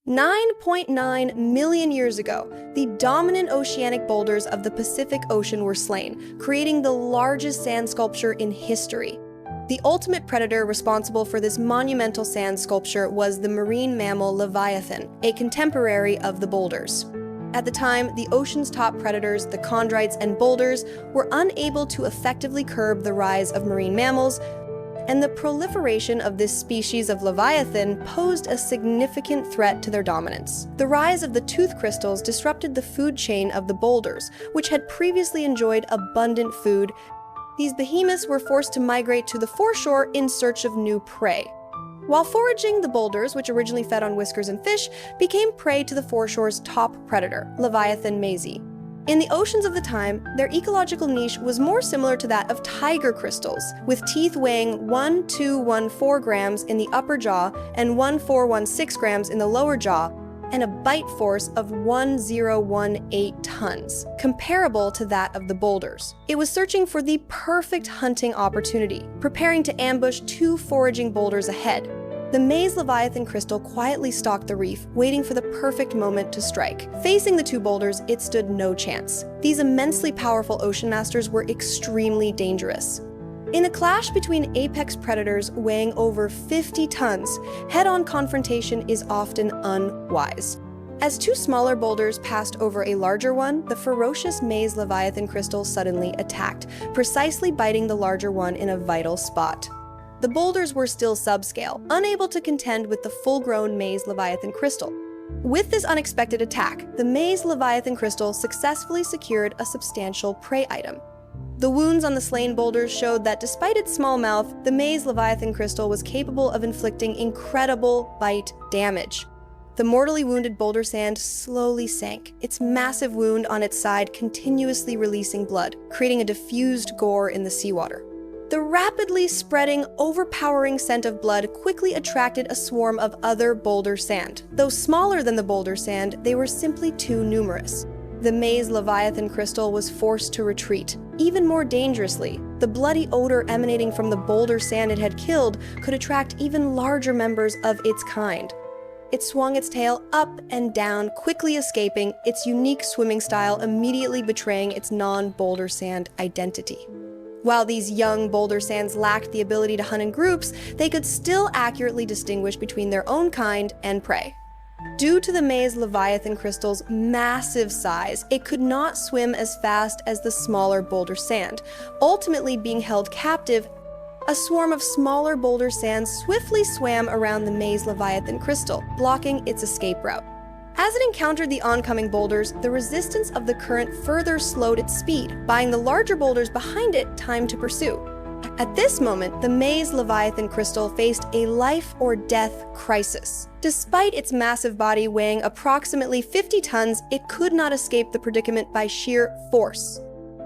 9.9 million years ago, the dominant oceanic boulders of the Pacific Ocean were slain, creating the largest sand sculpture in history. The ultimate predator responsible for this monumental sand sculpture was the marine mammal Leviathan, a contemporary of the boulders. At the time, the ocean's top predators, the chondrites and boulders, were unable to effectively curb the rise of marine mammals, and the proliferation of this species of Leviathan posed a significant threat to their dominance. The rise of the tooth crystals disrupted the food chain of the boulders, which had previously enjoyed abundant food. These behemoths were forced to migrate to the foreshore in search of new prey. While foraging, the boulders, which originally fed on whiskers and fish, became prey to the foreshore's top predator, Leviathan maisie. In the oceans of the time, their ecological niche was more similar to that of tiger crystals, with teeth weighing 1,214 grams in the upper jaw and 1,416 grams in the lower jaw, and a bite force of 1,018 tons, comparable to that of the boulders. It was searching for the perfect hunting opportunity, preparing to ambush two foraging boulders ahead. The maize Leviathan crystal quietly stalked the reef, waiting for the perfect moment to strike. Facing the two boulders, it stood no chance. These immensely powerful ocean masters were extremely dangerous. In a clash between apex predators weighing over 50 tons, head-on confrontation is often unwise. As two smaller boulders passed over a larger one, the ferocious maize Leviathan crystal suddenly attacked, precisely biting the larger one in a vital spot. The boulders were still subscale, unable to contend with the full-grown maize Leviathan crystal. With this unexpected attack, the maize Leviathan crystal successfully secured a substantial prey item. The wounds on the slain boulders showed that despite its small mouth, the maize Leviathan crystal was capable of inflicting incredible bite damage. The mortally wounded boulder sand slowly sank, its massive wound on its side continuously releasing blood, creating a diffused gore in the seawater. The rapidly spreading, overpowering scent of blood quickly attracted a swarm of other boulder sand. Though smaller than the boulder sand, they were simply too numerous. The maize Leviathan crystal was forced to retreat. Even more dangerously, the bloody odor emanating from the boulder sand it had killed could attract even larger members of its kind. It swung its tail up and down, quickly escaping, its unique swimming style immediately betraying its non-boulder sand identity. While these young boulder sands lacked the ability to hunt in groups, they could still accurately distinguish between their own kind and prey. Due to the maize Leviathan crystal's massive size, it could not swim as fast as the smaller boulder sand, ultimately being held captive. A swarm of smaller boulder sands swiftly swam around the maize Leviathan crystal, blocking its escape route. As it encountered the oncoming boulders, the resistance of the current further slowed its speed, buying the larger boulders behind it time to pursue. At this moment, the maize Leviathan crystal faced a life-or-death crisis. Despite its massive body weighing approximately 50 tons, it could not escape the predicament by sheer force.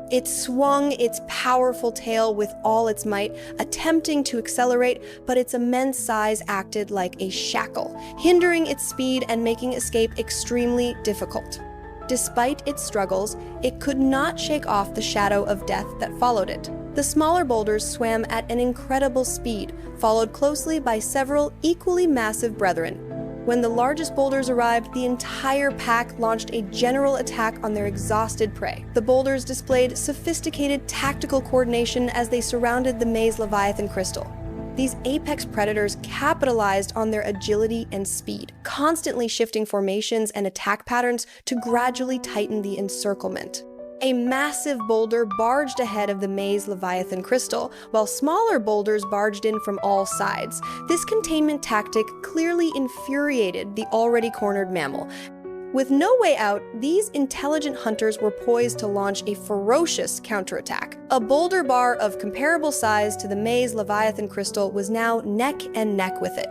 It swung its powerful tail with all its might, attempting to accelerate, but its immense size acted like a shackle, hindering its speed and making escape extremely difficult. Despite its struggles, it could not shake off the shadow of death that followed it. The smaller boulders swam at an incredible speed, followed closely by several equally massive brethren. When the largest boulders arrived, the entire pack launched a general attack on their exhausted prey. The boulders displayed sophisticated tactical coordination as they surrounded the maize Leviathan crystal. These apex predators capitalized on their agility and speed, constantly shifting formations and attack patterns to gradually tighten the encirclement. A massive boulder barged ahead of the maize Leviathan crystal, while smaller boulders barged in from all sides. This containment tactic clearly infuriated the already cornered mammal. With no way out, these intelligent hunters were poised to launch a ferocious counterattack. A boulder bar of comparable size to the maize Leviathan crystal was now neck and neck with it.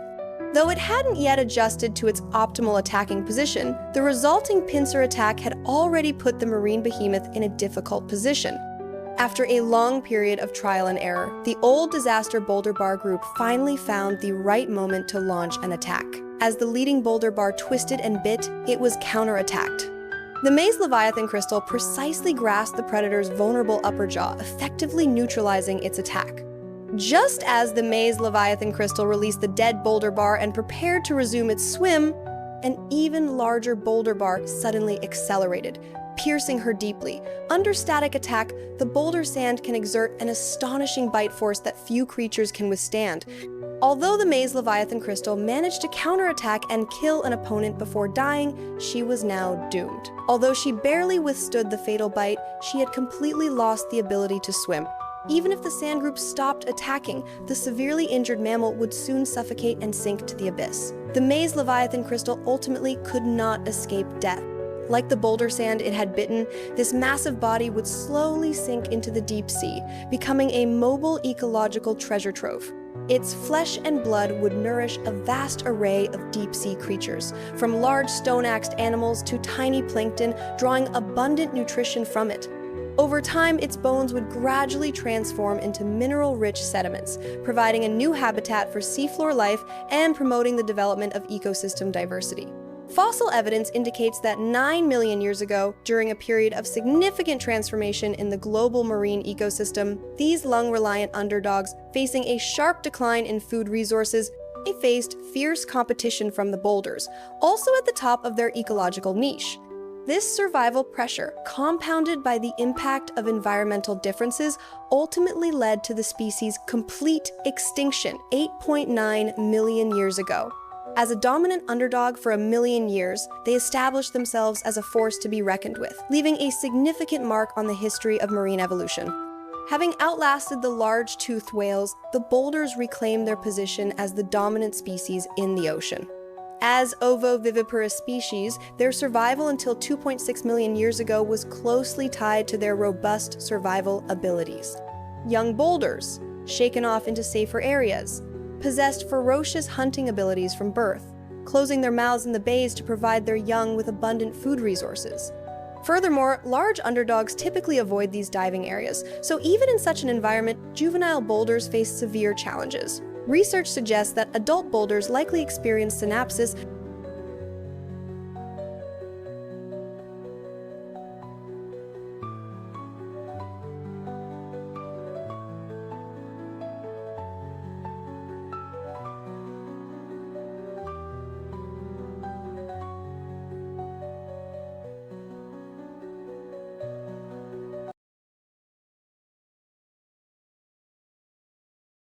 Though it hadn't yet adjusted to its optimal attacking position, the resulting pincer attack had already put the marine behemoth in a difficult position. After a long period of trial and error, the old disaster boulder bar group finally found the right moment to launch an attack. As the leading boulder bar twisted and bit, it was counterattacked. The maize Leviathan crystal precisely grasped the predator's vulnerable upper jaw, effectively neutralizing its attack. Just as the maize Leviathan crystal released the dead boulder bar and prepared to resume its swim, An even larger boulder bark suddenly accelerated, piercing her deeply. Under static attack, the boulder sand can exert an astonishing bite force that few creatures can withstand. Although the maze leviathan crystal managed to counterattack and kill an opponent before dying, she was now doomed. Although she barely withstood the fatal bite, she had completely lost the ability to swim. Even if the sand group stopped attacking, the severely injured mammal would soon suffocate and sink to the abyss. The maze leviathan crystal ultimately could not escape death. Like the boulder sand it had bitten, this massive body would slowly sink into the deep sea, becoming a mobile ecological treasure trove. Its flesh and blood would nourish a vast array of deep-sea creatures, from large stone-axed animals to tiny plankton, drawing abundant nutrition from it. Over time, its bones would gradually transform into mineral-rich sediments, providing a new habitat for seafloor life and promoting the development of ecosystem diversity. Fossil evidence indicates that 9 million years ago, during a period of significant transformation in the global marine ecosystem, these lung-reliant underdogs, facing a sharp decline in food resources, they faced fierce competition from the boulders, also at the top of their ecological niche. This survival pressure, compounded by the impact of environmental differences, ultimately led to the species' complete extinction 8.9 million years ago. As a dominant underdog for 1 million years, they established themselves as a force to be reckoned with, leaving a significant mark on the history of marine evolution. Having outlasted the large-toothed whales, the boulders reclaimed their position as the dominant species in the ocean. As ovoviviparous species, their survival until 2.6 million years ago was closely tied to their robust survival abilities. Young boulders, shaken off into safer areas, possessed ferocious hunting abilities from birth, closing their mouths in the bays to provide their young with abundant food resources. Furthermore, large underdogs typically avoid these diving areas, so even in such an environment, juvenile boulders face severe challenges. Research suggests that adult boulders likely experience synapsis